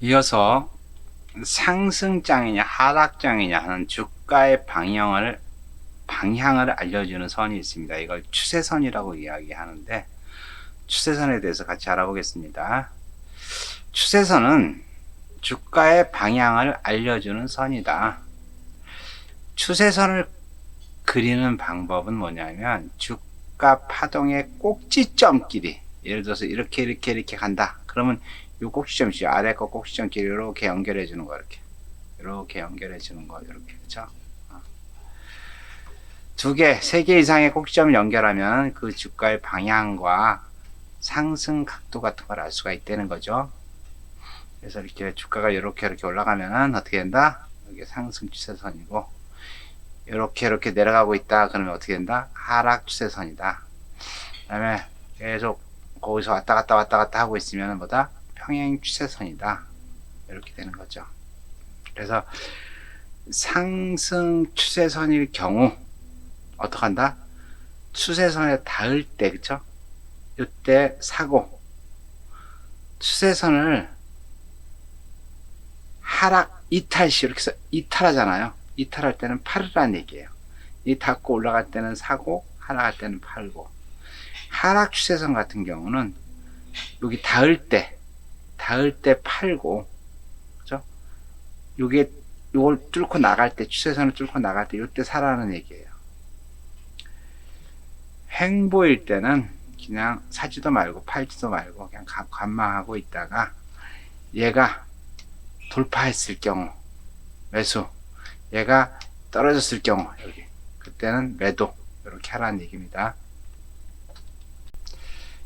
이어서 상승장이냐 하락장이냐 하는 주가의 방향을 알려주는 선이 있습니다. 이걸 추세선이라고 이야기하는데, 추세선에 대해서 같이 알아보겠습니다. 추세선은 주가의 방향을 알려주는 선이다. 추세선을 그리는 방법은 뭐냐면, 주가 파동의 꼭지점끼리, 예를 들어서 이렇게 간다. 그러면 이 꼭지점이 아래 거 꼭지점끼리 이렇게 연결해 주는 거, 이렇게 연결해 주는 거, 이렇게. 그렇죠? 두 개, 세 개 이상의 꼭지점을 연결하면 그 주가의 방향과 상승 각도 같은 걸 알 수가 있다는 거죠. 그래서 이렇게 주가가 이렇게 올라가면은 어떻게 된다? 이게 상승 추세선이고, 이렇게 내려가고 있다. 그러면 어떻게 된다? 하락 추세선이다. 그 다음에 계속 거기서 왔다 갔다 하고 있으면 뭐다? 평행 추세선이다. 이렇게 되는 거죠. 그래서 상승 추세선일 경우 어떻게 한다? 추세선에 닿을 때, 그쵸? 이때 사고, 추세선을 하락 이탈시 이렇게 해서 이탈하잖아요. 이탈할 때는 팔으라는 얘기예요. 이 닿고 올라갈 때는 사고, 하락할 때는 팔고. 하락 추세선 같은 경우는 여기 닿을 때 팔고, 그죠? 요걸 뚫고 나갈 때, 추세선을 뚫고 나갈 때, 이때 사라는 얘기예요. 횡보일 때는 그냥 사지도 말고 팔지도 말고 그냥 관망하고 있다가 얘가 돌파했을 경우 매수, 얘가 떨어졌을 경우 여기 그때는 매도, 이렇게 하라는 얘기입니다.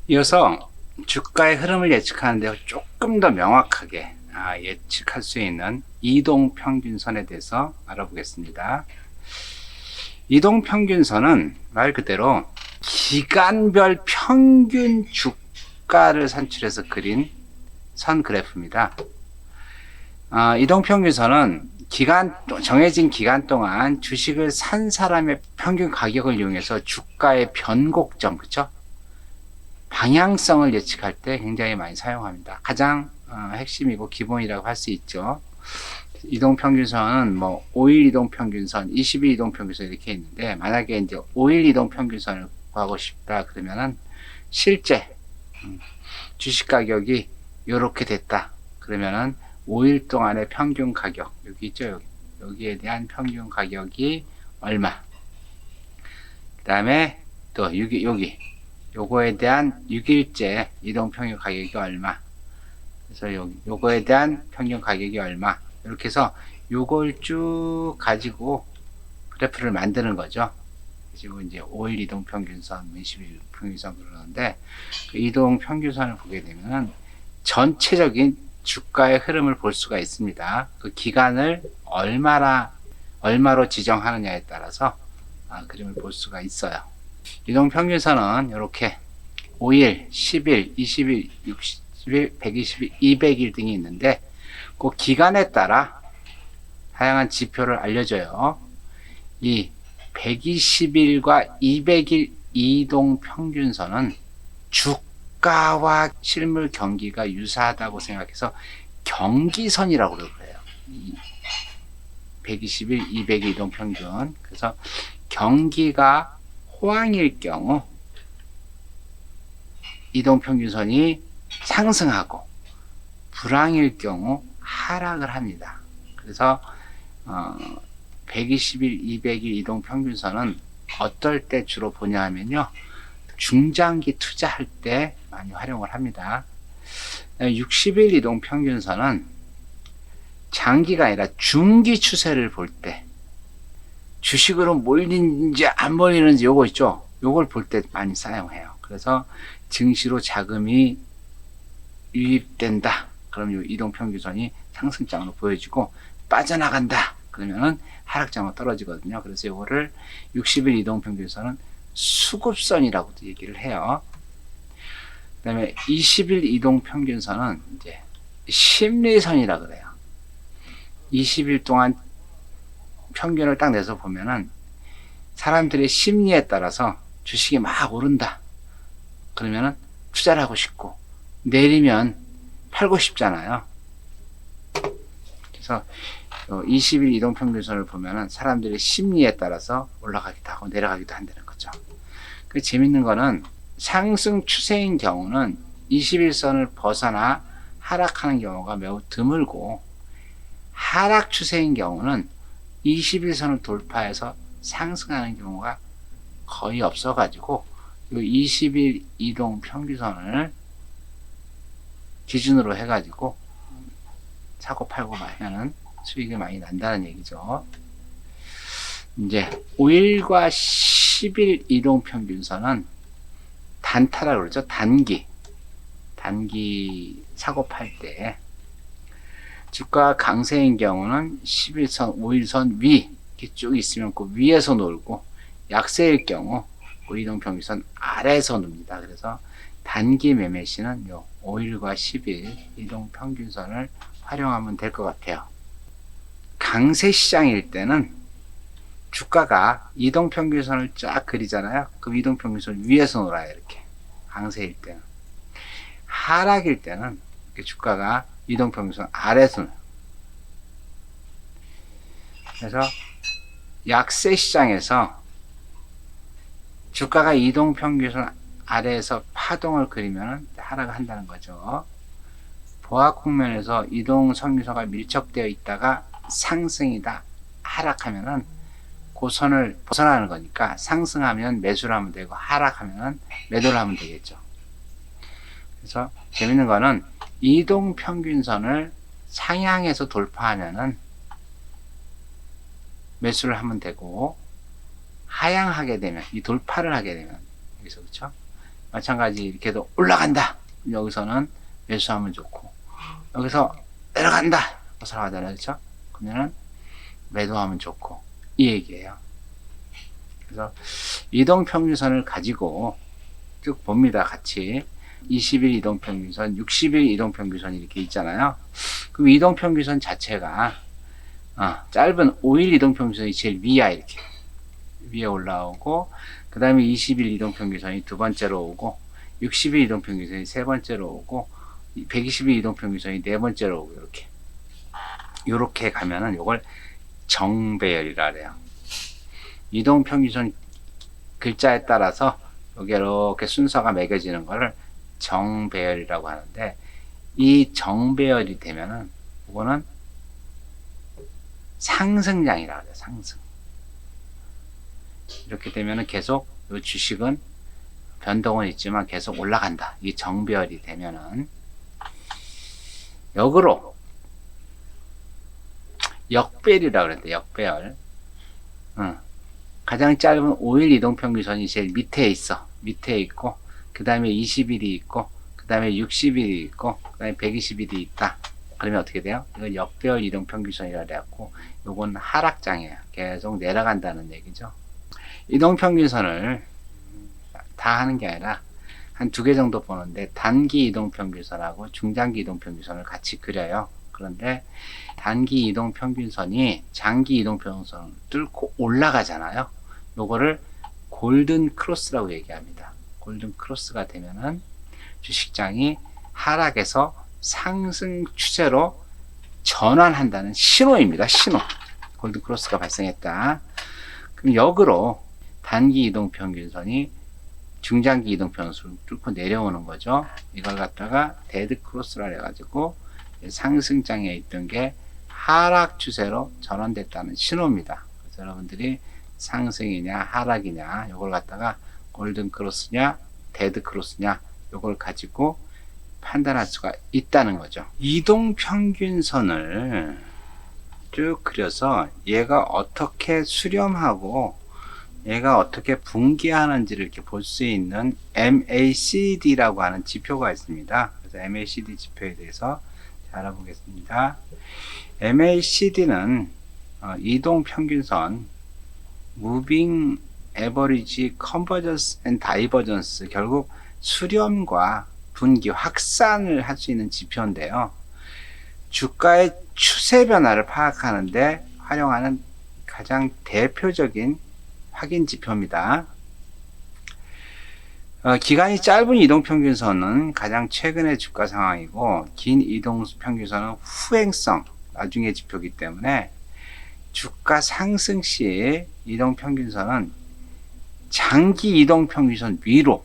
이어서 주가의 흐름을 예측하는데 조금 더 명확하게 예측할 수 있는 이동평균선에 대해서 알아보겠습니다. 이동평균선은 말 그대로 기간별 평균 주가를 산출해서 그린 선 그래프입니다. 이동평균선은 정해진 기간 동안 주식을 산 사람의 평균 가격을 이용해서 주가의 변곡점, 그쵸? 방향성을 예측할 때 굉장히 많이 사용합니다. 가장 핵심이고 기본이라고 할 수 있죠. 이동평균선은 뭐 5일 이동평균선, 20일 이동평균선 이렇게 있는데, 만약에 이제 5일 이동평균선을 구하고 싶다 그러면은 실제 주식 가격이 이렇게 됐다 그러면은 5일 동안의 평균 가격, 여기 있죠, 여기에 대한 평균 가격이 얼마, 그 다음에 또 요거에 대한 6일째 이동평균 가격이 얼마, 그래서 요거에 대한 평균 가격이 얼마, 이렇게 해서 요걸 쭉 가지고 그래프를 만드는 거죠. 그리고 이제 5일 이동평균선, 20일 평균선 그러는데, 그 이동평균선을 보게 되면 전체적인 주가의 흐름을 볼 수가 있습니다. 그 기간을 얼마로 지정하느냐에 따라서 그림을 볼 수가 있어요. 이동평균선은 이렇게 5일, 10일, 20일, 60일, 120일, 200일 등이 있는데, 그 기간에 따라 다양한 지표를 알려줘요. 이 120일과 200일 이동평균선은 주가와 실물 경기가 유사하다고 생각해서 경기선이라고 그래요. 120일, 200일 이동평균. 그래서 경기가 호황일 경우 이동평균선이 상승하고, 불황일 경우 하락을 합니다. 그래서 120일, 200일 이동평균선은 어떨 때 주로 보냐 하면요, 중장기 투자할 때 많이 활용을 합니다. 60일 이동평균선은 장기가 아니라 중기 추세를 볼 때, 주식으로 몰리는지 안 몰리는지 요거 있죠, 요걸 볼 때 많이 사용해요. 그래서 증시로 자금이 유입된다 그럼 이 이동평균선이 상승장으로 보여지고, 빠져나간다 그러면은 하락장으로 떨어지거든요. 그래서 이거를 60일 이동평균선은 수급선이라고도 얘기를 해요. 그 다음에 20일 이동평균선은 이제 심리선이라 그래요. 20일 동안 평균을 딱 내서 보면은 사람들의 심리에 따라서 주식이 막 오른다 그러면은 투자를 하고 싶고, 내리면 팔고 싶잖아요. 그래서 20일 이동평균선을 보면은 사람들의 심리에 따라서 올라가기도 하고 내려가기도 한다는 거죠. 그 재밌는 거는 상승 추세인 경우는 21선을 벗어나 하락하는 경우가 매우 드물고, 하락 추세인 경우는 21선을 돌파해서 상승하는 경우가 거의 없어가지고, 이 20일 이동 평균선을 기준으로 해가지고 사고 팔고 하면은 수익이 많이 난다는 얘기죠. 이제 5일과 10일 이동 평균선은 단타라고 그러죠. 단기 사고 팔 때 주가 강세인 경우는 11선, 5일선 위 이렇게 쭉 있으면 그 위에서 놀고, 약세일 경우 이동 평균선 아래에서 놉니다. 그래서 단기 매매 시는 요 5일과 10일 이동 평균선을 활용하면 될 것 같아요. 강세 시장일 때는 주가가 이동 평균선을 쫙 그리잖아요. 그럼 이동 평균선 위에서 놀아요. 이렇게 강세일 때는. 하락일 때는 이렇게 주가가 이동 평균선 아래에서 놀아요. 그래서 약세 시장에서 주가가 이동 평균선 아래에서 파동을 그리면 하락을 한다는 거죠. 보합 국면에서 이동 평균선과 밀접되어 있다가 상승이다 하락하면은 그 선을 벗어나는 거니까, 상승하면 매수를 하면 되고 하락하면 매도를 하면 되겠죠. 그래서 재밌는 거는 이동 평균선을 상향해서 돌파하면은 매수를 하면 되고, 하향하게 되면, 이 돌파를 하게 되면 여기서, 그렇죠? 마찬가지 이렇게도 올라간다, 여기서는 매수하면 좋고, 여기서 내려간다 벗어나가잖아요. 그렇죠? 그러면은 매도하면 좋고, 이 얘기예요. 그래서 이동평균선을 가지고 쭉 봅니다. 같이 20일 이동평균선, 60일 이동평균선 이렇게 있잖아요. 그럼 이동평균선 자체가 짧은 5일 이동평균선이 제일 위야. 이렇게 위에 올라오고, 그 다음에 20일 이동평균선이 두 번째로 오고, 60일 이동평균선이 세 번째로 오고, 120일 이동평균선이 네 번째로 오고, 이렇게 가면은 요걸 정배열이라 그래요. 이동평균선 글자에 따라서 여기 이렇게 순서가 매겨지는 거를 정배열이라고 하는데, 이 정배열이 되면은 이거는 상승장이라고 해요. 상승. 이렇게 되면은 계속 이 주식은 변동은 있지만 계속 올라간다. 이 정배열이 되면은. 역으로 역배열이라고 그랬는데, 역배열. 가장 짧은 5일 이동평균선이 제일 밑에 있어. 밑에 있고, 그 다음에 20일이 있고, 그 다음에 60일이 있고, 그 다음에 120일이 있다. 그러면 어떻게 돼요? 이건 역배열 이동평균선이라 그래갖고, 요건 하락장이에요. 계속 내려간다는 얘기죠. 이동평균선을 다 하는 게 아니라 한 두 개 정도 보는데, 단기 이동평균선하고 중장기 이동평균선을 같이 그려요. 그런데 단기 이동평균선이 장기 이동평균선을 뚫고 올라가잖아요. 요거를 골든 크로스라고 얘기합니다. 골든 크로스가 되면은 주식장이 하락에서 상승 추세로 전환한다는 신호입니다. 신호. 골든 크로스가 발생했다. 그럼 역으로 단기 이동평균선이 중장기 이동평균선을 뚫고 내려오는 거죠. 이걸 갖다가 데드 크로스라 해가지고 상승장에 있던 게 하락 추세로 전환됐다는 신호입니다. 그래서 여러분들이 상승이냐 하락이냐 이걸 갖다가 골든 크로스냐 데드 크로스냐 이걸 가지고 판단할 수가 있다는 거죠. 이동 평균선을 쭉 그려서 얘가 어떻게 수렴하고 얘가 어떻게 붕괴하는지를 이렇게 볼 수 있는 MACD라고 하는 지표가 있습니다. 그래서 MACD 지표에 대해서 알아보겠습니다. MACD는 이동 평균선, Moving Average Convergence and Divergence, 결국 수렴과 분기, 확산을 할 수 있는 지표인데요. 주가의 추세 변화를 파악하는데 활용하는 가장 대표적인 확인 지표입니다. 기간이 짧은 이동평균선은 가장 최근의 주가 상황이고, 긴 이동평균선은 후행성, 나중에 지표이기 때문에 주가 상승 시 이동평균선은 장기 이동평균선 위로,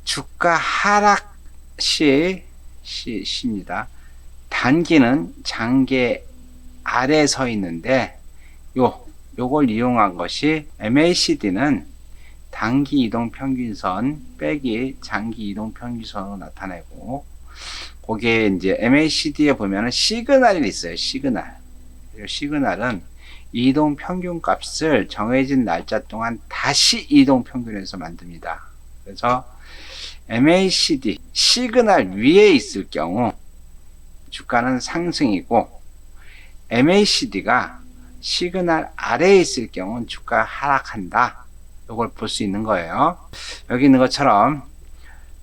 주가 하락 시입니다. 단기는 장기 아래에 서 있는데 요걸 이용한 것이 MACD는 단기 이동평균선 빼기 장기 이동평균선으로 나타내고, 거기에 이제 MACD에 보면은 시그널이 있어요. 시그널. 시그널은 이동평균 값을 정해진 날짜 동안 다시 이동평균에서 만듭니다. 그래서 MACD 시그널 위에 있을 경우 주가는 상승이고, MACD가 시그널 아래에 있을 경우는 주가가 하락한다. 이걸 볼 수 있는 거예요. 여기 있는 것처럼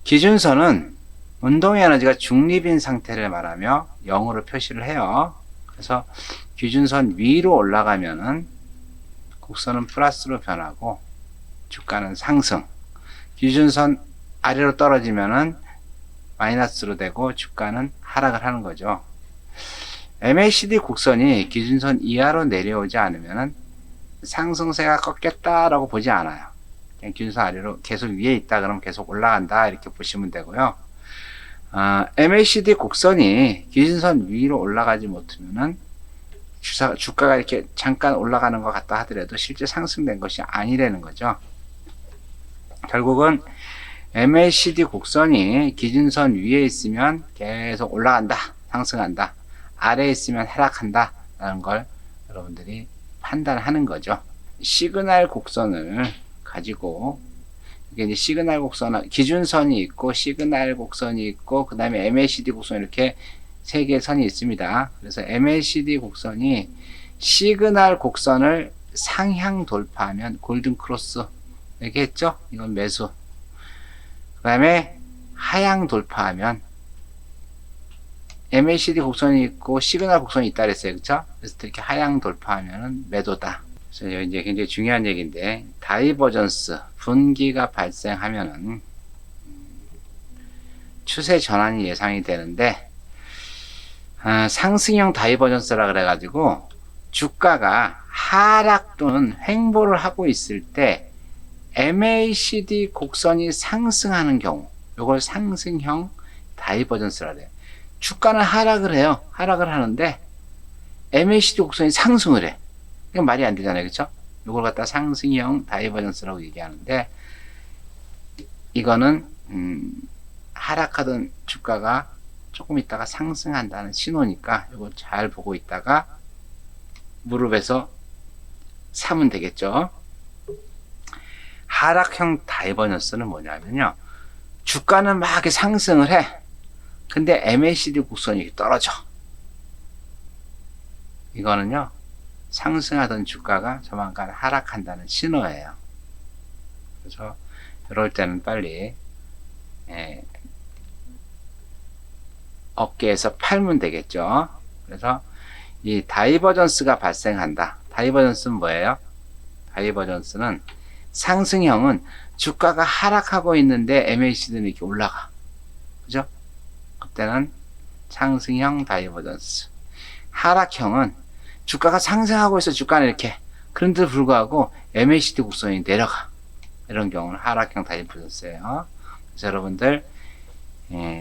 기준선은 운동의 에너지가 중립인 상태를 말하며 0으로 표시를 해요. 그래서 기준선 위로 올라가면은 곡선은 플러스로 변하고 주가는 상승, 기준선 아래로 떨어지면은 마이너스로 되고 주가는 하락을 하는 거죠. MACD 곡선이 기준선 이하로 내려오지 않으면은 상승세가 꺾였다라고 보지 않아요. 그냥 기준선 아래로 계속 위에 있다 그러면 계속 올라간다 이렇게 보시면 되고요. MACD 곡선이 기준선 위로 올라가지 못하면은 주가가 이렇게 잠깐 올라가는 것 같다 하더라도 실제 상승된 것이 아니라는 거죠. 결국은 MACD 곡선이 기준선 위에 있으면 계속 올라간다, 상승한다. 아래에 있으면 하락한다 라는 걸 여러분들이 판단하는 거죠. 시그널 곡선을 가지고, 이게 이제 시그널 곡선, 기준선이 있고 시그널 곡선이 있고 그 다음에 MACD 곡선, 이렇게 세 개의 선이 있습니다. 그래서 MACD 곡선이 시그널 곡선을 상향 돌파하면 골든 크로스 이렇게 했죠. 이건 매수. 그 다음에 하향 돌파하면, MACD 곡선이 있고 시그널 곡선이 있다 그랬어요. 그쵸? 그래서 이렇게 하향 돌파하면은 매도다. 그래서 이제 굉장히 중요한 얘기인데, 다이버전스, 분기가 발생하면은 추세 전환이 예상이 되는데, 상승형 다이버전스라 그래가지고 주가가 하락 또는 횡보를 하고 있을 때 MACD 곡선이 상승하는 경우, 이걸 상승형 다이버전스라 그래요. 주가는 하락을 해요. 하락을 하는데 MACD 곡선이 상승을 해. 이건 말이 안 되잖아요. 그쵸? 이걸 갖다 상승형 다이버전스라고 얘기하는데, 이거는 하락하던 주가가 조금 있다가 상승한다는 신호니까 이거 잘 보고 있다가 무릎에서 사면 되겠죠. 하락형 다이버전스는 뭐냐면요, 주가는 막 이렇게 상승을 해. 근데 MACD 곡선이 떨어져. 이거는요, 상승하던 주가가 조만간 하락한다는 신호예요. 그래서 이럴 때는 빨리 어깨에서 팔면 되겠죠. 그래서 이 다이버전스가 발생한다. 다이버전스는 뭐예요? 다이버전스는, 상승형은 주가가 하락하고 있는데 MACD는 이렇게 올라가. 그죠? 그때는 상승형 다이버전스. 하락형은 주가가 상승하고 있어. 주가는 이렇게. 그런데도 불구하고 MACD 곡선이 내려가. 이런 경우는 하락형 다이버전스예요. 그래서 여러분들,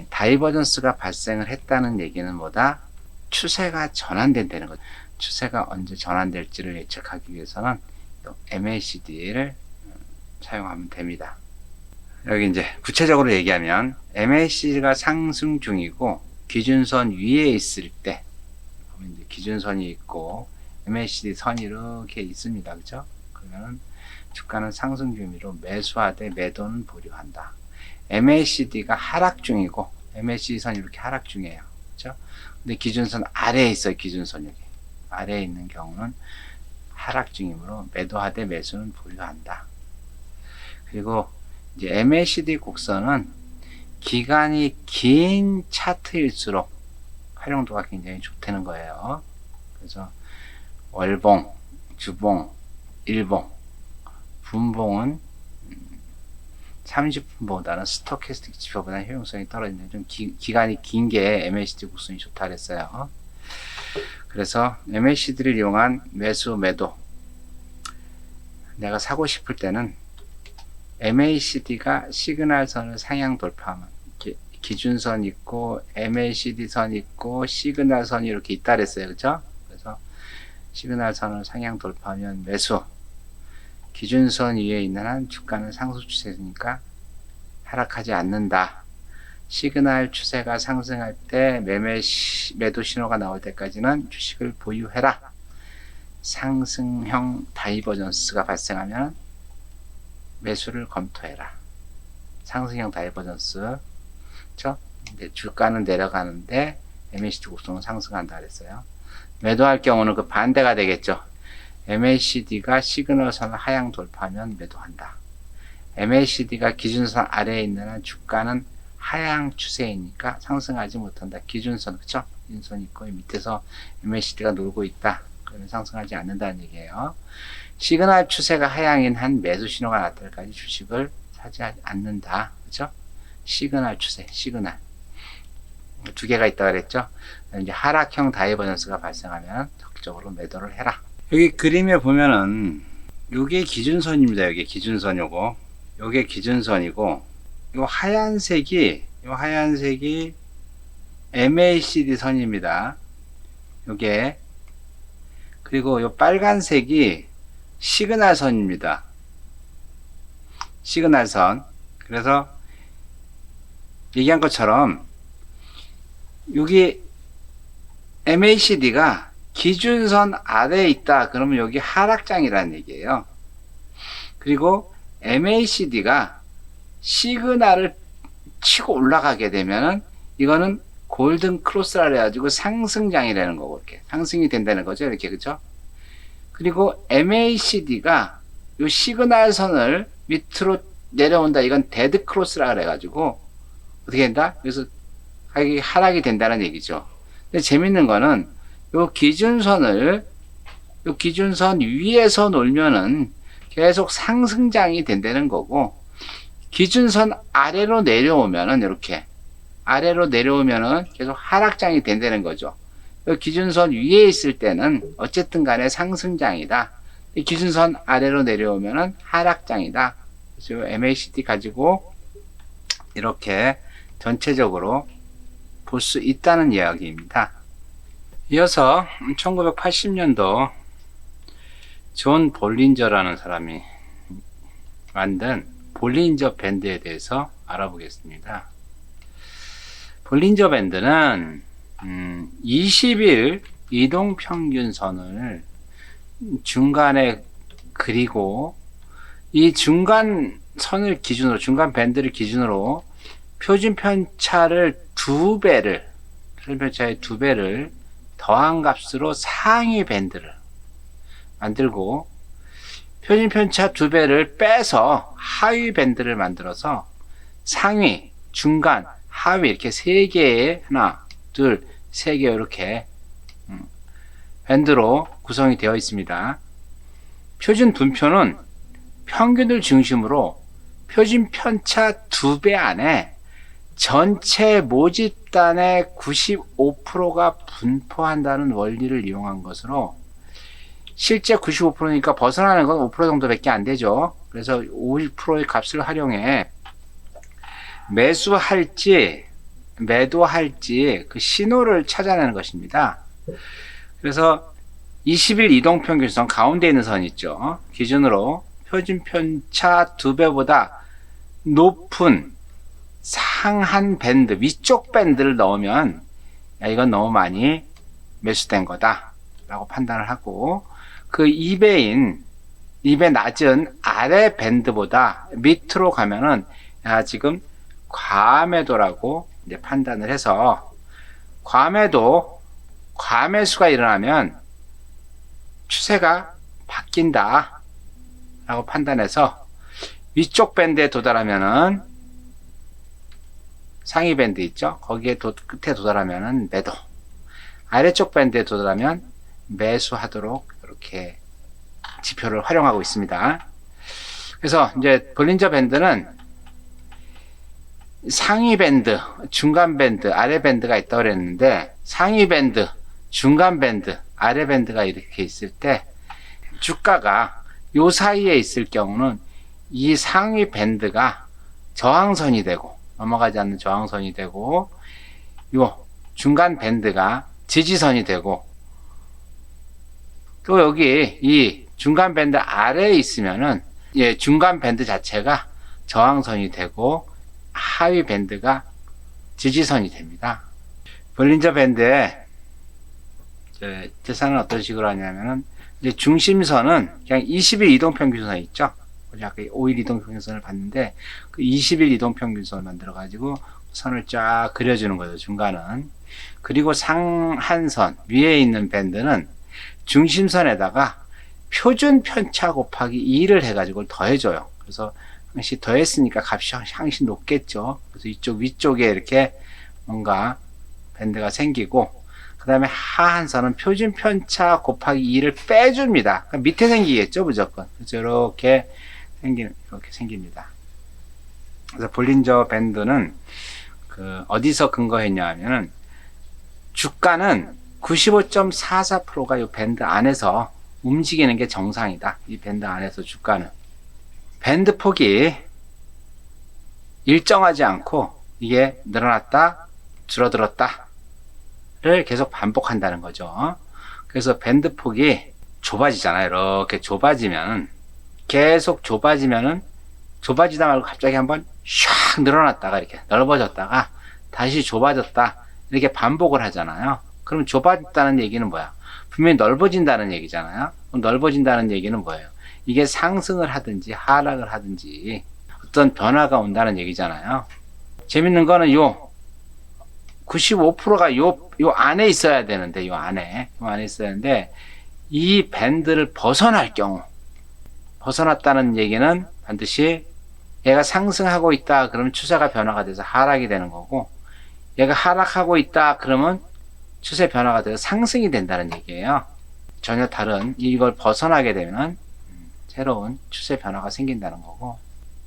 다이버전스가 발생을 했다는 얘기는 뭐다? 추세가 전환된다는 거죠. 추세가 언제 전환될지를 예측하기 위해서는 MACD를 사용하면 됩니다. 여기 이제 구체적으로 얘기하면, MACD가 상승 중이고 기준선 위에 있을 때, 이제 기준선이 있고 MACD 선이 이렇게 있습니다. 그죠? 그러면 주가는 상승 중이로 매수하되 매도는 보류한다. MACD가 하락 중이고, MACD 선이 이렇게 하락 중이에요. 그죠? 근데 기준선 아래에 있어요. 기준선 여기 아래에 있는 경우는 하락 중이므로 매도하되 매수는 보류한다. 그리고 이제 MACD 곡선은 기간이 긴 차트일수록 활용도가 굉장히 좋다는 거예요. 그래서 월봉, 주봉, 일봉, 분봉은 30분보다는 스토캐스틱 지표보다는 효용성이 떨어지는 좀 기간이 긴 게 MACD 곡선이 좋다 그랬어요. 그래서 MACD를 이용한 매수 매도, 내가 사고 싶을 때는 MACD가 시그널선을 상향 돌파하면, 기준선 있고 MACD 선 있고 시그널 선이 이렇게 있다 그랬어요. 그죠? 그래서 시그널 선을 상향 돌파하면 매수, 기준선 위에 있는 한 주가는 상승 추세니까 하락하지 않는다. 시그널 추세가 상승할 때 매도 신호가 나올 때까지는 주식을 보유해라. 상승형 다이버전스가 발생하면 매수를 검토해라. 상승형 다이버전스, 그렇죠? 주가는 내려가는데 MACD 곡선은 상승한다 그랬어요. 매도할 경우는 그 반대가 되겠죠. MACD가 시그널선을 하향 돌파하면 매도한다. MACD가 기준선 아래에 있는 한 주가는 하향 추세이니까 상승하지 못한다. 기준선, 그쵸? 기준선이 있고 밑에서 MACD가 놀고 있다. 그러면 상승하지 않는다는 얘기예요. 시그널 추세가 하향인 한 매수 신호가 나타날 때까지 주식을 사지 않는다. 그쵸? 시그널 추세, 시그널. 두 개가 있다 그랬죠? 이제 하락형 다이버전스가 발생하면 적극적으로 매도를 해라. 여기 그림에 보면은 요게 기준선입니다. 여기 기준선 요게 기준선이고 요 하얀색이 MACD 선입니다. 요게. 그리고 요 빨간색이 시그널 선입니다. 시그널 선. 그래서 얘기한 것처럼 여기 MACD가 기준선 아래에 있다. 그러면 여기 하락장이라는 얘기예요. 그리고 MACD가 시그널을 치고 올라가게 되면은 이거는 골든 크로스라 해가지고 상승장이라는 거고, 이렇게 상승이 된다는 거죠. 이렇게, 그죠? 그리고 MACD가 요 시그널 선을 밑으로 내려온다. 이건 데드 크로스라 그래가지고 어떻게 된다? 그래서 하락이 된다는 얘기죠. 근데 재밌는 거는 요 기준선 위에서 놀면은 계속 상승장이 된다는 거고, 기준선 아래로 내려오면은 이렇게 아래로 내려오면은 계속 하락장이 된다는 거죠. 기준선 위에 있을 때는 어쨌든 간에 상승장이다. 기준선 아래로 내려오면은 하락장이다. 그래서 MACD 가지고 이렇게 전체적으로 볼 수 있다는 이야기입니다. 이어서 1980년도 존 볼린저라는 사람이 만든 볼린저 밴드에 대해서 알아보겠습니다. 볼린저 밴드는 20일 이동평균선을 중간에 그리고 이 중간 선을 기준으로, 중간 밴드를 기준으로 표준 편차의 2배를 더한 값으로 상위 밴드를 만들고, 표준 편차 2배를 빼서 하위 밴드를 만들어서 상위, 중간, 하위 이렇게 3개의 하나, 둘, 3개 이렇게 밴드로 구성이 되어 있습니다. 표준 분표는 평균을 중심으로 표준 편차 2배 안에 전체 모집단의 95%가 분포한다는 원리를 이용한 것으로, 실제 95%니까 벗어나는 건 5% 정도밖에 안 되죠. 그래서 50%의 값을 활용해 매수할지 매도할지 그 신호를 찾아내는 것입니다. 그래서 20일 이동평균선 가운데 있는 선 있죠. 기준으로 표준 편차 2배보다 높은 상한 밴드, 위쪽 밴드를 넣으면 야, 이건 너무 많이 매수된 거다 라고 판단을 하고, 그 2배 낮은 아래 밴드보다 밑으로 가면은 야, 지금 과매도라고 이제 판단을 해서, 과매수가 일어나면 추세가 바뀐다 라고 판단해서, 위쪽 밴드에 도달하면은 상위 밴드 있죠? 거기에 끝에 도달하면은 매도, 아래쪽 밴드에 도달하면 매수하도록 이렇게 지표를 활용하고 있습니다. 그래서 이제 볼린저 밴드는 상위 밴드, 중간 밴드, 아래 밴드가 있다고 그랬는데, 상위 밴드, 중간 밴드, 아래 밴드가 이렇게 있을 때 주가가 요 사이에 있을 경우는 이 상위 밴드가 저항선이 되고, 넘어가지 않는 저항선이 되고, 요 중간 밴드가 지지선이 되고, 또 여기 이 중간 밴드 아래에 있으면은 중간 밴드 자체가 저항선이 되고 하위 밴드가 지지선이 됩니다. 볼린저 밴드의 계산은 어떤 식으로 하냐면은 이제 중심선은 그냥 20일 이동평균선 있죠. 아까 5일 이동평균선을 봤는데 그 20일 이동평균선을 만들어 가지고 선을 쫙 그려주는 거죠. 중간은. 그리고 상한선 위에 있는 밴드는 중심선에다가 표준 편차 곱하기 2를 해가지고 더해줘요. 그래서 항시 더했으니까 값이 항시 높겠죠. 그래서 이쪽 위쪽에 이렇게 뭔가 밴드가 생기고, 그 다음에 하한선은 표준 편차 곱하기 2를 빼줍니다. 그러니까 밑에 생기겠죠, 무조건. 그래서 이렇게 생깁니다. 그래서 볼린저 밴드는 어디서 근거했냐 하면은 주가는 95.44%가 이 밴드 안에서 움직이는 게 정상이다. 이 밴드 안에서 주가는. 밴드 폭이 일정하지 않고 이게 늘어났다, 줄어들었다를 계속 반복한다는 거죠. 그래서 밴드 폭이 좁아지잖아요. 이렇게 좁아지면, 계속 좁아지면은, 좁아지다 말고 갑자기 한번 샥 늘어났다가 이렇게 넓어졌다가 다시 좁아졌다. 이렇게 반복을 하잖아요. 그럼 좁아졌다는 얘기는 뭐야? 분명히 넓어진다는 얘기잖아요. 그럼 넓어진다는 얘기는 뭐예요? 이게 상승을 하든지 하락을 하든지 어떤 변화가 온다는 얘기잖아요. 재밌는 거는 요 95%가 요 안에 있어야 되는데, 요 안에 있어야 되는데, 이 밴드를 벗어날 경우, 벗어났다는 얘기는 반드시 얘가 상승하고 있다 그러면 추세가 변화가 돼서 하락이 되는 거고, 얘가 하락하고 있다 그러면 추세 변화가 돼서 상승이 된다는 얘기예요. 전혀 다른, 이걸 벗어나게 되면 새로운 추세 변화가 생긴다는 거고,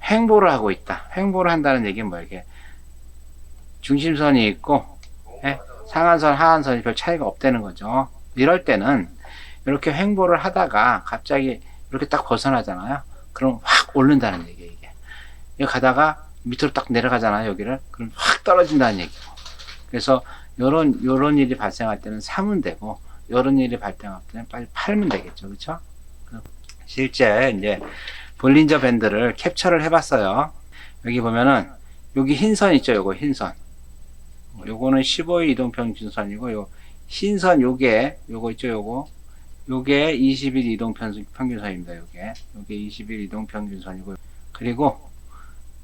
횡보를 하고 있다. 횡보를 한다는 얘기는 뭐, 이렇게 중심선이 있고 상한선 하한선이 별 차이가 없다는 거죠. 이럴 때는 이렇게 횡보를 하다가 갑자기 이렇게 딱 벗어나잖아요. 그럼 확 오른다는 얘기예요. 이게 가다가 밑으로 딱 내려가잖아요. 여기를. 그럼 확 떨어진다는 얘기고. 그래서 요런 일이 발생할 때는 사면 되고, 요런 일이 발생할 때는 빨리 팔면 되겠죠. 그렇죠? 실제 이제 볼린저 밴드를 캡처를 해봤어요. 여기 보면은 여기 흰선 있죠. 요거 흰선. 요거는 15일 이동평균선이고, 요 흰선 요거 있죠. 요게 20일 이동평균선입니다. 요게 20일 이동평균선이고, 그리고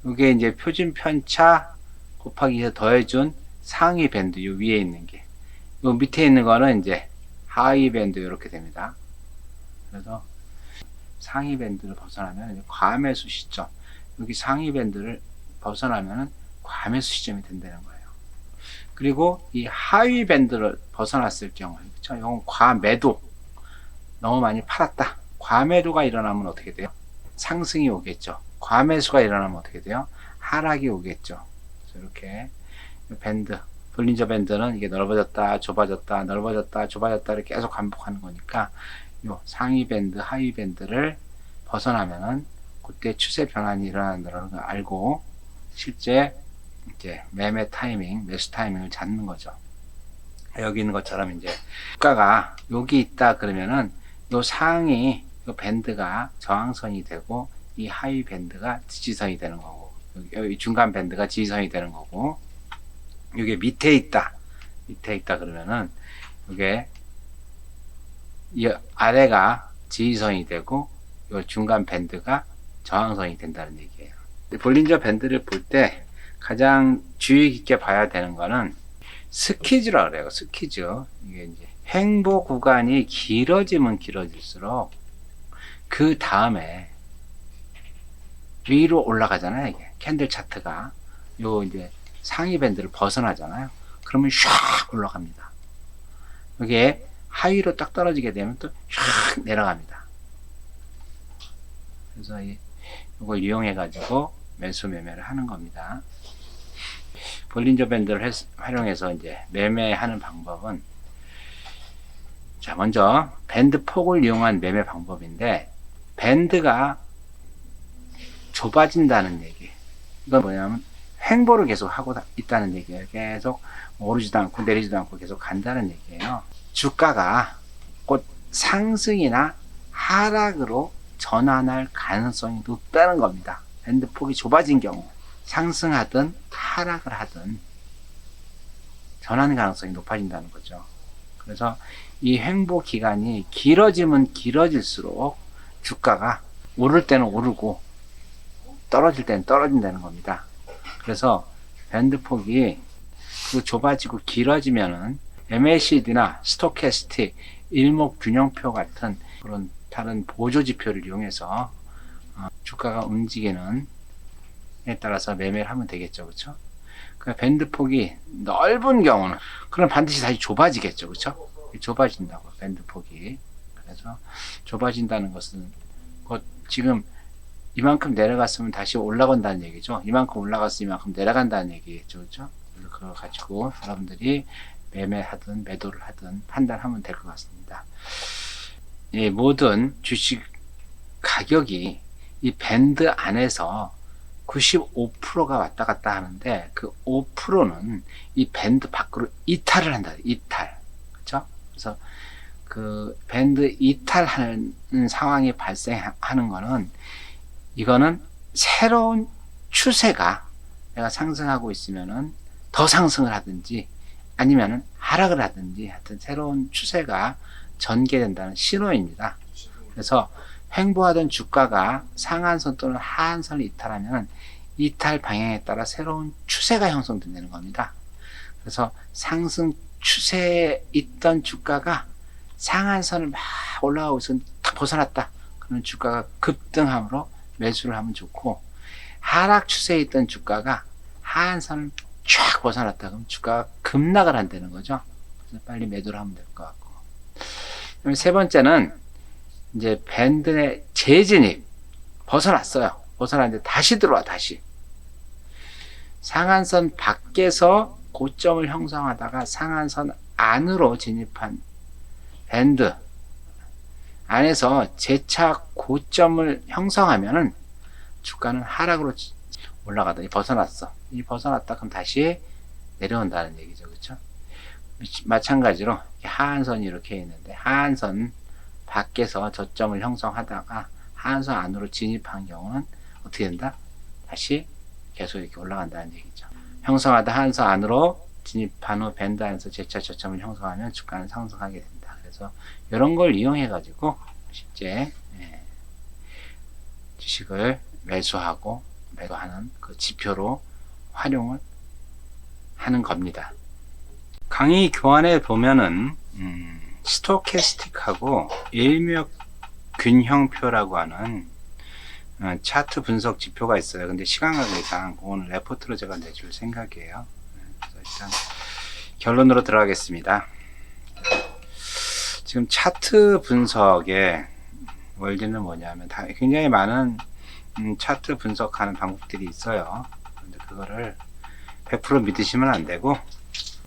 요게 이제 표준 편차 곱하기 해서 더해준 상위 밴드, 요 위에 있는 게. 요 밑에 있는 거는 이제 하위 밴드, 이렇게 됩니다. 그래서 상위 밴드를 벗어나면 과매수 시점, 여기 상위 밴드를 벗어나면은 과매수 시점이 된다는 거예요. 그리고 이 하위 밴드를 벗어났을 경우, 그렇죠? 이건 과매도, 너무 많이 팔았다. 과매도가 일어나면 어떻게 돼요? 상승이 오겠죠. 과매수가 일어나면 어떻게 돼요? 하락이 오겠죠. 이렇게 밴드, 볼린저 밴드는 이게 넓어졌다, 좁아졌다, 넓어졌다, 좁아졌다를 계속 반복하는 거니까, 요 상위 밴드, 하위 밴드를 벗어나면은 그때 추세 변환이 일어난다는 걸 알고 실제 이제 매매 타이밍, 매수 타이밍을 잡는 거죠. 여기 있는 것처럼 이제 주가가 여기 있다 그러면은 요 상위 요 밴드가 저항선이 되고, 이 하위 밴드가 지지선이 되는 거고, 여기 중간 밴드가 지지선이 되는 거고, 이게 밑에 있다 그러면은 이게 이 아래가 지지선이 되고, 이 중간 밴드가 저항선이 된다는 얘기예요. 볼린저 밴드를 볼 때 가장 주의 깊게 봐야 되는 거는 스키즈라고 그래요. 스키즈. 이게 이제 횡보 구간이 길어지면 길어질수록 그 다음에 위로 올라가잖아요. 이게 캔들 차트가 요 이제 상위 밴드를 벗어나잖아요. 그러면 샥 올라갑니다. 이게 하위로 딱 떨어지게 되면 또 샥 내려갑니다. 그래서 이걸 이용해 가지고 매수 매매를 하는 겁니다. 볼린저 밴드를 활용해서 이제 매매하는 방법은, 자, 먼저 밴드 폭을 이용한 매매 방법인데, 밴드가 좁아진다는 얘기. 이건 뭐냐면 횡보를 계속 하고 있다는 얘기예요. 계속 오르지도 않고 내리지도 않고 계속 간다는 얘기예요. 주가가 곧 상승이나 하락으로 전환할 가능성이 높다는 겁니다. 밴드 폭이 좁아진 경우 상승하든 하락을 하든 전환 가능성이 높아진다는 거죠. 그래서 이 횡보 기간이 길어지면 길어질수록 주가가 오를 때는 오르고 떨어질 때는 떨어진다는 겁니다. 그래서 밴드 폭이 좁아지고 길어지면은 MACD나 스토캐스틱, 일목균형표 같은 그런 다른 보조 지표를 이용해서 주가가 움직이는 에 따라서 매매를 하면 되겠죠. 그렇죠? 그 밴드 폭이 넓은 경우는 그럼 반드시 다시 좁아지겠죠. 그렇죠? 좁아진다고, 밴드 폭이. 그래서 좁아진다는 것은 곧 지금 이만큼 내려갔으면 다시 올라간다는 얘기죠. 이만큼 올라갔으면 이만큼 내려간다는 얘기겠죠. 그렇죠? 그래서 그걸 가지고 여러분들이 매매하든 매도를 하든 판단하면 될 것 같습니다. 이 모든 주식 가격이 이 밴드 안에서 95%가 왔다 갔다 하는데, 그 5%는 이 밴드 밖으로 이탈을 한다. 이탈. 그렇죠? 그래서 그 밴드 이탈하는 상황이 발생하는 거는, 이거는 새로운 추세가 내가 상승하고 있으면은 더 상승을 하든지 아니면은 하락을 하든지 하여튼 새로운 추세가 전개된다는 신호입니다. 그래서 횡보하던 주가가 상한선 또는 하한선을 이탈하면 이탈 방향에 따라 새로운 추세가 형성된다는 겁니다. 그래서 상승 추세에 있던 주가가 상한선을 막 올라가고 있어 딱 벗어났다. 그러면 주가가 급등함으로 매수를 하면 좋고, 하락 추세에 있던 주가가 하한선을 쫙 벗어났다. 그럼 주가가 급락을 한다는 거죠. 그래서 빨리 매도를 하면 될 것 같고. 그럼 세 번째는 이제 밴드의 재진입. 벗어났어요. 벗어났는데 다시 들어와, 다시. 상한선 밖에서 고점을 형성하다가 상한선 안으로 진입한 밴드 안에서 재차 고점을 형성하면은 주가는 하락으로 올라가더니 벗어났어. 이 벗어났다 그럼 다시 내려온다는 얘기죠. 그렇죠? 마찬가지로 하한선이 이렇게 있는데, 하한선 밖에서 저점을 형성하다가 하한선 안으로 진입한 경우는 어떻게 된다? 다시 계속 이렇게 올라간다는 얘기죠. 형성하다 하한선 안으로 진입한 후 밴드 안에서 재차 저점을 형성하면 주가는 상승하게 된다. 그래서 이런 걸 이용해 가지고 실제 주식을 매수하고 매도하는 그 지표로 활용을 하는 겁니다. 강의 교환에 보면은 스토캐스틱하고 일목균형표라고 하는 차트 분석 지표가 있어요. 근데 시간 관계상 오늘 레포트로 제가 내줄 생각이에요. 그래서 일단 결론으로 들어가겠습니다. 지금 차트 분석의 원리는 뭐냐면 굉장히 많은 차트 분석하는 방법들이 있어요. 근데 그거를 100% 믿으시면 안 되고,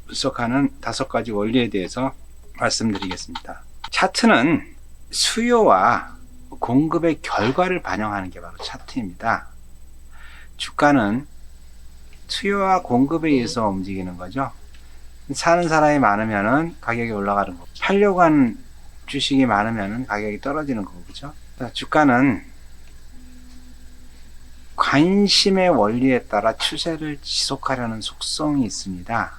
분석하는 5가지 원리에 대해서 말씀드리겠습니다. 차트는 수요와 공급의 결과를 반영하는 게 바로 차트입니다. 주가는 수요와 공급에 의해서 움직이는 거죠. 사는 사람이 많으면은 가격이 올라가는 거고, 팔려고 하는 주식이 많으면은 가격이 떨어지는 거고, 그죠? 주가는 관심의 원리에 따라 추세를 지속하려는 속성이 있습니다.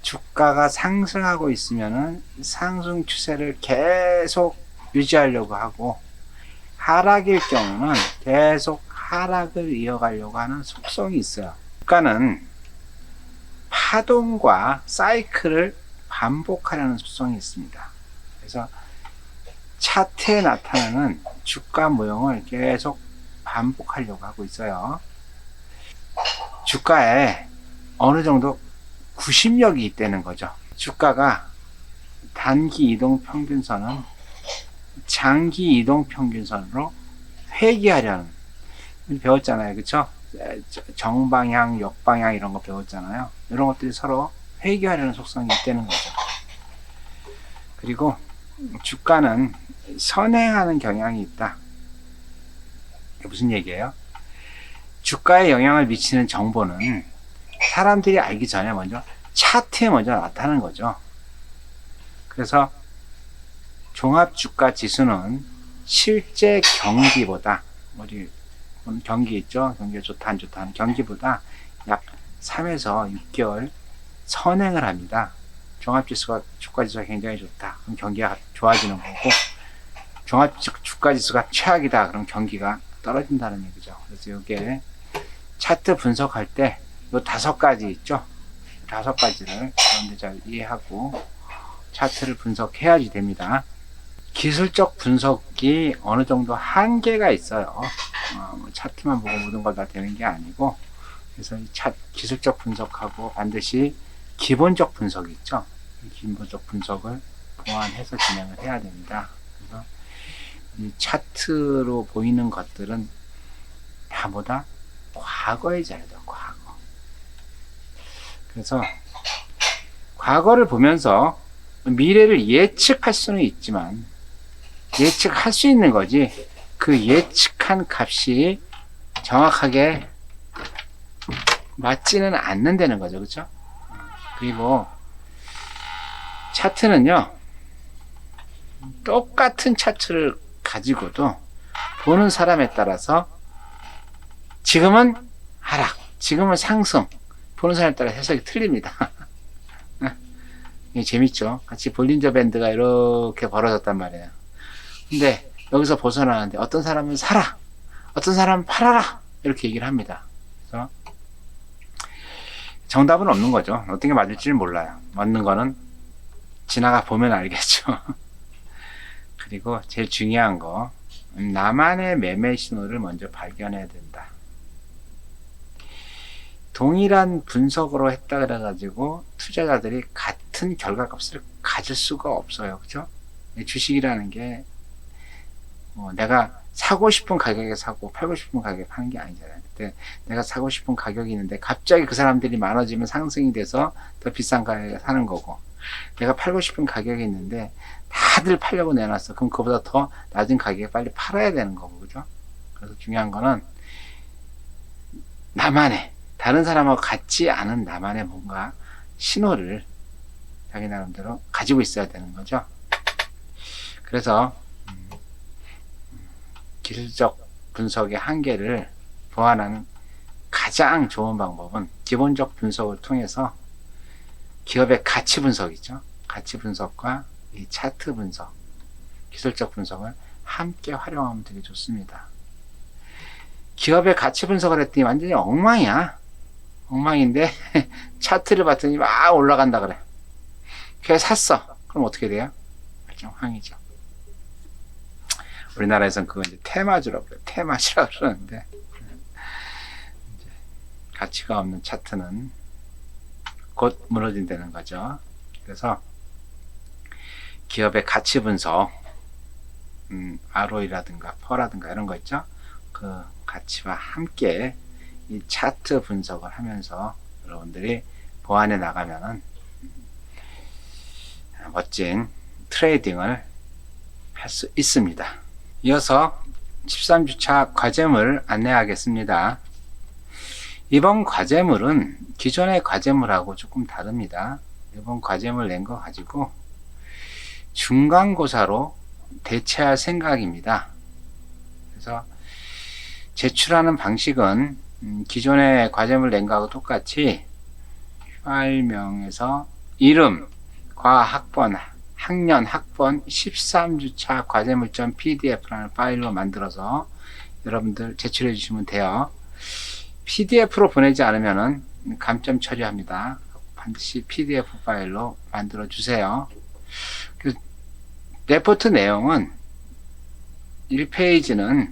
주가가 상승하고 있으면은 상승 추세를 계속 유지하려고 하고, 하락일 경우는 계속 하락을 이어가려고 하는 속성이 있어요. 주가는 파동과 사이클을 반복하려는 속성이 있습니다. 그래서 차트에 나타나는 주가 모형을 계속 반복하려고 하고 있어요. 주가에 어느 정도 구심력이 있다는 거죠. 주가가 단기 이동 평균선은 장기 이동 평균선으로 회귀하려는, 배웠잖아요. 그쵸? 정방향, 역방향 이런 거 배웠잖아요. 이런 것들이 서로 회귀하려는 속성이 있다는 거죠. 그리고 주가는 선행하는 경향이 있다. 이게 무슨 얘기예요? 주가에 영향을 미치는 정보는 사람들이 알기 전에 먼저 차트에 먼저 나타나는 거죠. 그래서 종합주가 지수는 실제 경기보다, 우리 경기 있죠? 경기가 좋다 안 좋다 하는 경기보다 약 3에서 6개월 선행을 합니다. 종합지수가, 주가지수가 굉장히 좋다. 그럼 경기가 좋아지는 거고, 종합주가지수가 최악이다. 그럼 경기가 떨어진다는 얘기죠. 그래서 이게 차트 분석할 때 이 5가지 있죠? 5가지를 여러분들 잘 이해하고 차트를 분석해야지 됩니다. 기술적 분석이 어느 정도 한계가 있어요. 차트만 보고 모든 걸 다 되는 게 아니고, 그래서 이 기술적 분석하고 반드시 기본적 분석이 있죠. 기본적 분석을 보완해서 진행을 해야 됩니다. 그래서 이 차트로 보이는 것들은 다보다 과거의 자료다, 과거. 그래서 과거를 보면서 미래를 예측할 수는 있지만, 예측할 수 있는 거지, 그 예측한 값이 정확하게 맞지는 않는다는 거죠. 그렇죠? 그리고 차트는요, 똑같은 차트를 가지고도 보는 사람에 따라서 지금은 하락, 지금은 상승, 보는 사람에 따라 해석이 틀립니다. 이게 재밌죠? 같이 볼린저 밴드가 이렇게 벌어졌단 말이에요. 근데 여기서 벗어나는데 어떤 사람은 사라, 어떤 사람은 팔아라, 이렇게 얘기를 합니다. 그래서 정답은 없는 거죠. 어떤 게 맞을지는 몰라요. 맞는 거는 지나가 보면 알겠죠. 그리고 제일 중요한 거, 나만의 매매 신호를 먼저 발견해야 된다. 동일한 분석으로 했다 그래가지고 투자자들이 같은 결과값을 가질 수가 없어요. 그죠? 주식이라는 게 내가 사고 싶은 가격에 사고 팔고 싶은 가격에 파는 게 아니잖아요. 근데 내가 사고 싶은 가격이 있는데 갑자기 그 사람들이 많아지면 상승이 돼서 더 비싼 가격에 사는 거고, 내가 팔고 싶은 가격이 있는데 다들 팔려고 내놨어. 그럼 그보다 더 낮은 가격에 빨리 팔아야 되는 거고, 그죠? 그래서 중요한 거는 나만의, 다른 사람하고 같지 않은 나만의 뭔가 신호를 자기 나름대로 가지고 있어야 되는 거죠. 그래서 기술적 분석의 한계를 보완하는 가장 좋은 방법은 기본적 분석을 통해서 기업의 가치 분석이죠. 가치 분석과 이 차트 분석, 기술적 분석을 함께 활용하면 되게 좋습니다. 기업의 가치 분석을 했더니 완전히 엉망이야. 엉망인데 차트를 봤더니 막 올라간다 그래. 그래서 샀어. 그럼 어떻게 돼요? 황이죠. 우리나라에서는 그거 이제 테마주라고 그래요. 테마주라고 그러는데, 이제 가치가 없는 차트는 곧 무너진다는 거죠. 그래서 기업의 가치 분석, ROE라든가 퍼라든가 이런 거 있죠. 그 가치와 함께 이 차트 분석을 하면서 여러분들이 보완해 나가면은 멋진 트레이딩을 할 수 있습니다. 이어서 13주차 과제물 안내하겠습니다. 이번 과제물은 기존의 과제물하고 조금 다릅니다. 이번 과제물 낸 거 가지고 중간고사로 대체할 생각입니다. 그래서 제출하는 방식은 기존의 과제물 낸 거하고 똑같이 파일명에서 이름, 과학번, 학년, 학번 13주차 과제물점 pdf라는 파일로 만들어서 여러분들 제출해 주시면 돼요. pdf로 보내지 않으면 감점 처리합니다. 반드시 pdf 파일로 만들어 주세요. 레포트 내용은 1페이지는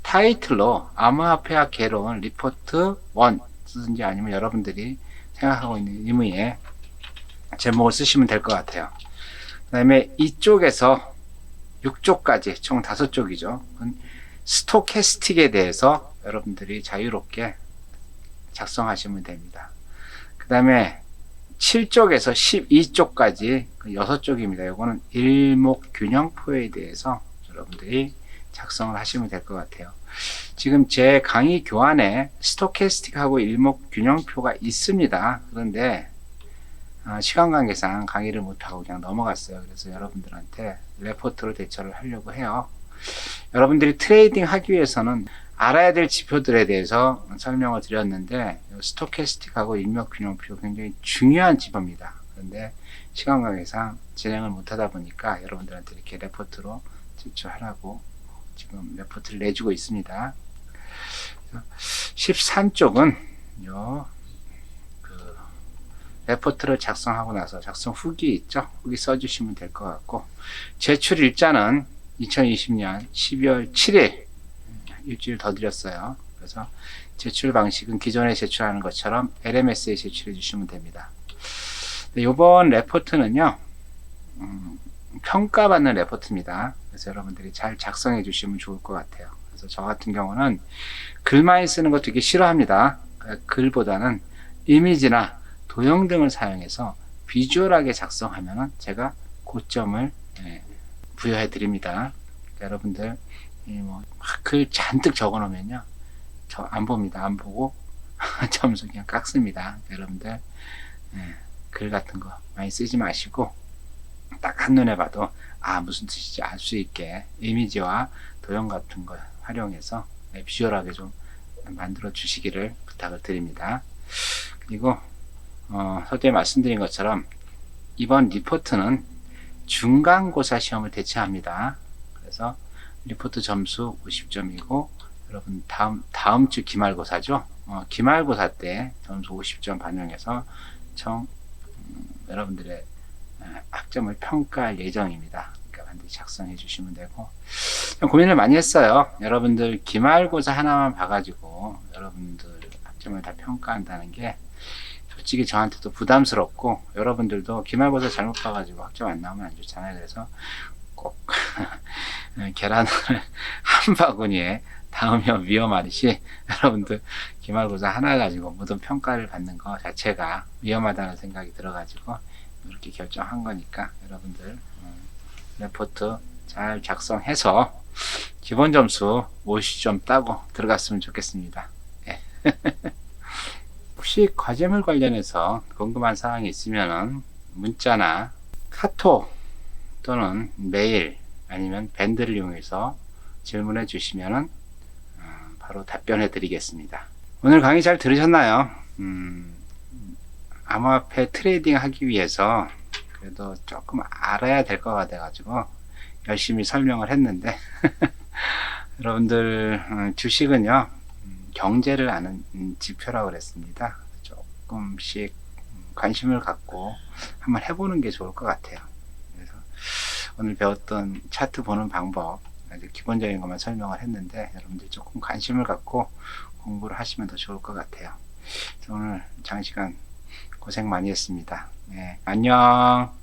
타이틀로 암호화폐와 개론 리포트 1 쓰든지 아니면 여러분들이 생각하고 있는 의미의 제목을 쓰시면 될 것 같아요. 그 다음에 이쪽에서 6쪽까지 총 5쪽이죠. 스토캐스틱에 대해서 여러분들이 자유롭게 작성하시면 됩니다. 그 다음에 7쪽에서 12쪽까지 6쪽입니다. 이거는 일목균형표에 대해서 여러분들이 작성을 하시면 될 것 같아요. 지금 제 강의 교환에 스토캐스틱하고 일목균형표가 있습니다. 그런데 시간 관계상 강의를 못하고 그냥 넘어갔어요. 그래서 여러분들한테 레포트로 대처를 하려고 해요. 여러분들이 트레이딩 하기 위해서는 알아야 될 지표들에 대해서 설명을 드렸는데 스토캐스틱하고 일목균형표 굉장히 중요한 지표입니다. 그런데 시간 관계상 진행을 못하다 보니까 여러분들한테 이렇게 레포트로 제출하라고 지금 레포트를 내주고 있습니다. 13쪽은 레포트를 작성하고 나서 작성 후기 있죠? 후기 써주시면 될 것 같고, 제출 일자는 2020년 12월 7일 일주일 더 드렸어요. 그래서 제출 방식은 기존에 제출하는 것처럼 LMS에 제출해 주시면 됩니다. 이번 레포트는요, 평가받는 레포트입니다. 그래서 여러분들이 잘 작성해 주시면 좋을 것 같아요. 그래서 저 같은 경우는 글 많이 쓰는 거 되게 싫어합니다. 글보다는 이미지나 도형 등을 사용해서 비주얼하게 작성하면 제가 고점을 부여해 드립니다. 그러니까 여러분들 글 잔뜩 적어 놓으면요, 저 안 봅니다. 안 보고 점수 그냥 깎습니다. 여러분들 글 같은 거 많이 쓰지 마시고 딱 한눈에 봐도 무슨 뜻인지 알 수 있게 이미지와 도형 같은 거 활용해서 비주얼하게 좀 만들어 주시기를 부탁을 드립니다. 그리고 서두에 말씀드린 것처럼 이번 리포트는 중간고사 시험을 대체합니다. 그래서 리포트 점수 50점이고 여러분 다음 주 기말고사죠. 기말고사 때 점수 50점 반영해서 총 여러분들의 학점을 평가할 예정입니다. 그러니까 반드시 작성해 주시면 되고, 고민을 많이 했어요. 여러분들 기말고사 하나만 봐가지고 여러분들 학점을 다 평가한다는 게 솔직히 저한테도 부담스럽고, 여러분들도 기말고사 잘못 봐가지고 학점 안 나오면 안 좋잖아요. 그래서 꼭 계란을 한 바구니에 담으면 위험하듯이 여러분들 기말고사 하나 가지고 모든 평가를 받는 거 자체가 위험하다는 생각이 들어가지고 이렇게 결정한 거니까 여러분들 레포트 잘 작성해서 기본 점수 50점 따고 들어갔으면 좋겠습니다. 예. 혹시 과제물 관련해서 궁금한 사항이 있으면 문자나 카톡 또는 메일 아니면 밴드를 이용해서 질문해 주시면 바로 답변해 드리겠습니다. 오늘 강의 잘 들으셨나요? 암호화폐 트레이딩 하기 위해서 그래도 조금 알아야 될 것 같아 가지고 열심히 설명을 했는데 여러분들 주식은요, 경제를 아는 지표라고 그랬습니다. 조금씩 관심을 갖고 한번 해보는 게 좋을 것 같아요. 그래서 오늘 배웠던 차트 보는 방법 아주 기본적인 것만 설명을 했는데 여러분들 조금 관심을 갖고 공부를 하시면 더 좋을 것 같아요. 그래서 오늘 장시간 고생 많이 했습니다. 네, 안녕.